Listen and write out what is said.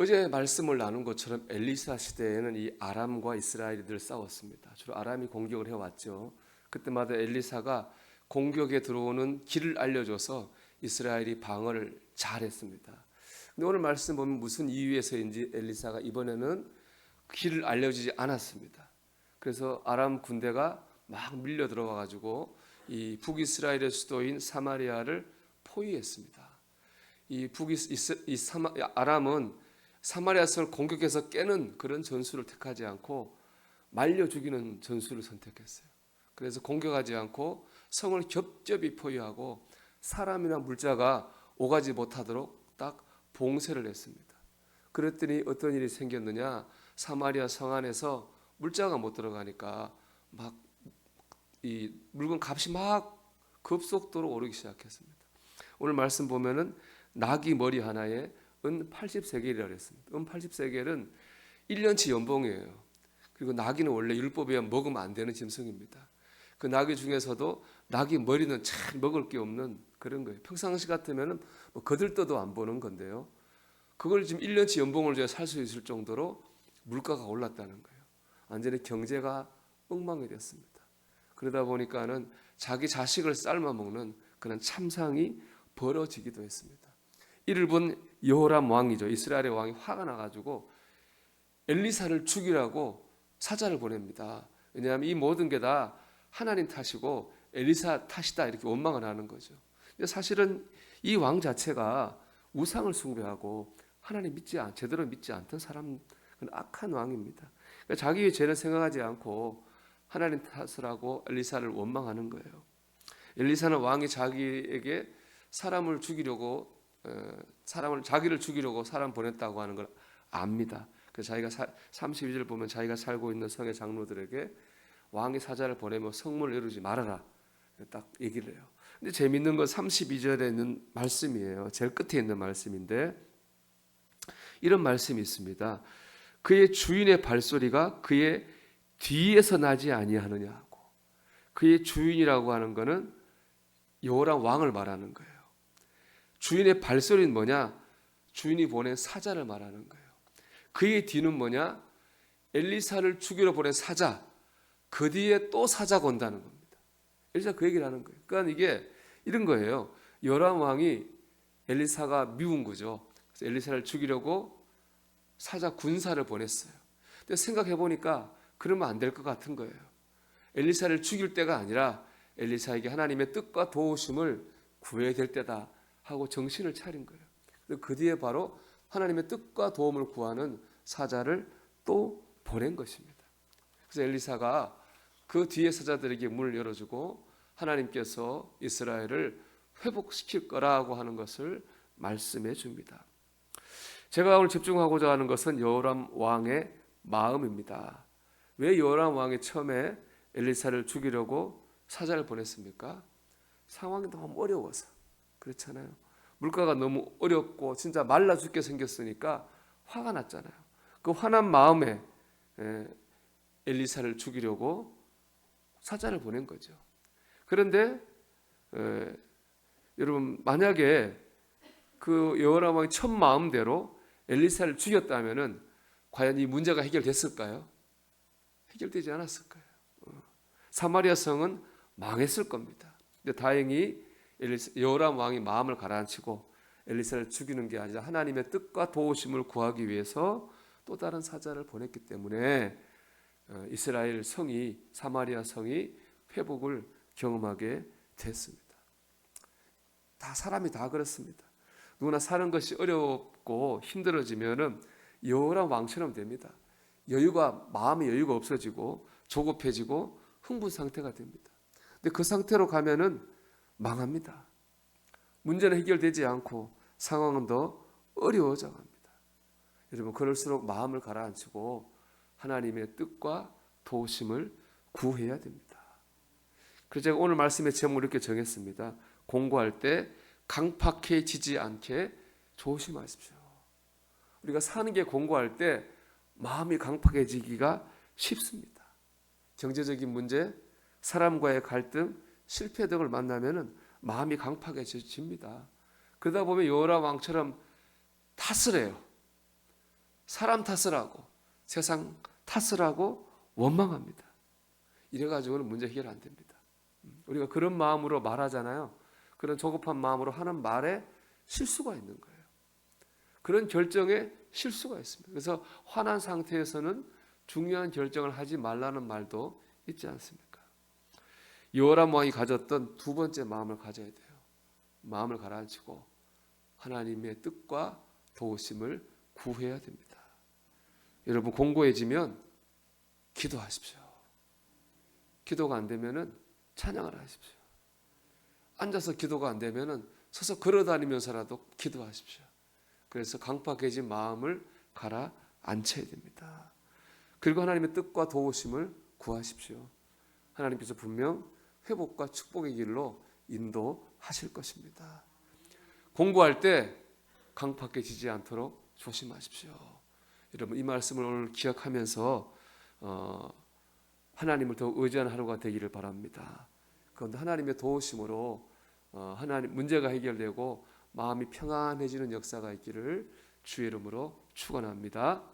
어제 말씀을 나눈 것처럼 엘리사 시대에는 이 아람과 이스라엘이 늘 싸웠습니다. 주로 아람이 공격을 해왔죠. 그때마다 엘리사가 공격에 들어오는 길을 알려줘서 이스라엘이 방어를 잘했습니다. 근데 오늘 말씀 보면 무슨 이유에서인지 엘리사가 이번에는 길을 알려주지 않았습니다. 그래서 아람 군대가 막 밀려 들어와 가지고 이 북이스라엘의 수도인 사마리아를 포위했습니다. 아람은 사마리아 성을 공격해서 깨는 그런 전술을 택하지 않고 말려 죽이는 전술을 선택했어요. 그래서 공격하지 않고 성을 겹겹이 포위하고 사람이나 물자가 오가지 못하도록 딱 봉쇄를 했습니다. 그랬더니 어떤 일이 생겼느냐? 사마리아 성 안에서 물자가 못 들어가니까 막 이 물건 값이 막 급속도로 오르기 시작했습니다. 오늘 말씀 보면은 나귀 머리 하나에 은 80세겔이라고 했습니다. 은 80세겔은 1년치 연봉이에요. 그리고 나귀는 원래 율법에 의하면 먹으면 안 되는 짐승입니다. 그 나귀 중에서도 나귀 머리는 잘 먹을 게 없는 그런 거예요. 평상시 같으면은 뭐 거들떠도 안 보는 건데요. 그걸 지금 1년치 연봉을 줘야 살 수 있을 정도로 물가가 올랐다는 거예요. 완전히 경제가 엉망이 됐습니다. 그러다 보니까는 자기 자식을 삶아 먹는 그런 참상이 벌어지기도 했습니다. 이를 본 여호람 왕이죠. 이스라엘의 왕이 화가 나가지고 엘리사를 죽이라고 사자를 보냅니다. 왜냐하면 이 모든 게 다 하나님 탓이고 엘리사 탓이다 이렇게 원망을 하는 거죠. 근데 사실은 이 왕 자체가 우상을 숭배하고 하나님 제대로 믿지 않던 사람, 악한 왕입니다. 그러니까 자기의 죄를 생각하지 않고 하나님 탓을 하고 엘리사를 원망하는 거예요. 엘리사는 왕이 자기에게 자기를 죽이려고 사람 보냈다고 하는 걸 압니다. 그래서 자기가 32절 보면 자기가 살고 있는 성의 장로들에게 왕이 사자를 보내며 성문을 이루지 말아라 딱 얘기를 해요. 근데 재밌는 건 32절에 있는 말씀이에요. 제일 끝에 있는 말씀인데 이런 말씀이 있습니다. 그의 주인의 발소리가 그의 뒤에서 나지 아니하느냐고. 그의 주인이라고 하는 것은 여호람 왕을 말하는 거예요. 주인의 발소리는 뭐냐? 주인이 보낸 사자를 말하는 거예요. 그의 뒤는 뭐냐? 엘리사를 죽이러 보낸 사자. 그 뒤에 또 사자가 온다는 겁니다. 엘리사 그 얘기를 하는 거예요. 그러니까 이게 이런 거예요. 여호람 왕이 엘리사가 미운 거죠. 그래서 엘리사를 죽이려고 사자 군사를 보냈어요. 근데 생각해 보니까 그러면 안 될 것 같은 거예요. 엘리사를 죽일 때가 아니라 엘리사에게 하나님의 뜻과 도우심을 구해야 될 때다 하고 정신을 차린 거예요. 그 뒤에 바로 하나님의 뜻과 도움을 구하는 사자를 또 보낸 것입니다. 그래서 엘리사가 그 뒤에 사자들에게 문을 열어주고 하나님께서 이스라엘을 회복시킬 거라고 하는 것을 말씀해 줍니다. 제가 오늘 집중하고자 하는 것은 여호람 왕의 마음입니다. 왜 여호람 왕이 처음에 엘리사를 죽이려고 사자를 보냈습니까? 상황이 너무 어려워서 그렇잖아요. 물가가 너무 어렵고 진짜 말라 죽게 생겼으니까 화가 났잖아요. 그 화난 마음에 엘리사를 죽이려고 사자를 보낸 거죠. 그런데 여러분 만약에 그 여호람 왕이 첫 마음대로 엘리사를 죽였다면은 과연 이 문제가 해결됐을까요? 해결되지 않았을 거예요. 사마리아 성은 망했을 겁니다. 근데 다행히 여호람 왕이 마음을 가라앉히고 엘리사를 죽이는 게 아니라 하나님의 뜻과 도우심을 구하기 위해서 또 다른 사자를 보냈기 때문에 이스라엘 성이 사마리아 성이 회복을 경험하게 됐습니다. 사람이 다 그렇습니다. 누구나 사는 것이 어렵고 힘들어지면은 여호람 왕처럼 됩니다. 마음의 여유가 없어지고 조급해지고 흥분 상태가 됩니다. 근데 그 상태로 가면은 망합니다. 문제는 해결되지 않고 상황은 더 어려워져 갑니다. 여러분 그럴수록 마음을 가라앉히고 하나님의 뜻과 도우심을 구해야 됩니다. 그래서 제가 오늘 말씀의 제목을 이렇게 정했습니다. 공부할 때 강팍해지지 않게 조심하십시오. 우리가 사는 게 공부할 때 마음이 강팍해지기가 쉽습니다. 경제적인 문제, 사람과의 갈등, 실패 등을 만나면 마음이 강팍해집니다. 그러다 보면 여호람 왕처럼 탓을 해요. 사람 탓을 하고 세상 탓을 하고 원망합니다. 이래가지고는 문제 해결 안 됩니다. 우리가 그런 마음으로 말하잖아요. 그런 조급한 마음으로 하는 말에 실수가 있는 거예요. 그런 결정에 실수가 있습니다. 그래서 화난 상태에서는 중요한 결정을 하지 말라는 말도 있지 않습니까? 여호람 왕이 가졌던 두 번째 마음을 가져야 돼요. 마음을 가라앉히고 하나님의 뜻과 도우심을 구해야 됩니다. 여러분 공고해지면 기도하십시오. 기도가 안 되면은 찬양을 하십시오. 앉아서 기도가 안 되면은 서서 걸어다니면서라도 기도하십시오. 그래서 강팍해진 마음을 가라앉혀야 됩니다. 그리고 하나님의 뜻과 도우심을 구하십시오. 하나님께서 분명 회복과 축복의 길로 인도하실 것입니다. 공부할 때 강팍해지지 않도록 조심하십시오. 여러분 이 말씀을 오늘 기억하면서 하나님을 더 의지하는 하루가 되기를 바랍니다. 그런데 하나님의 도우심으로 하나님 문제가 해결되고 마음이 평안해지는 역사가 있기를 주의 이름으로 축원합니다.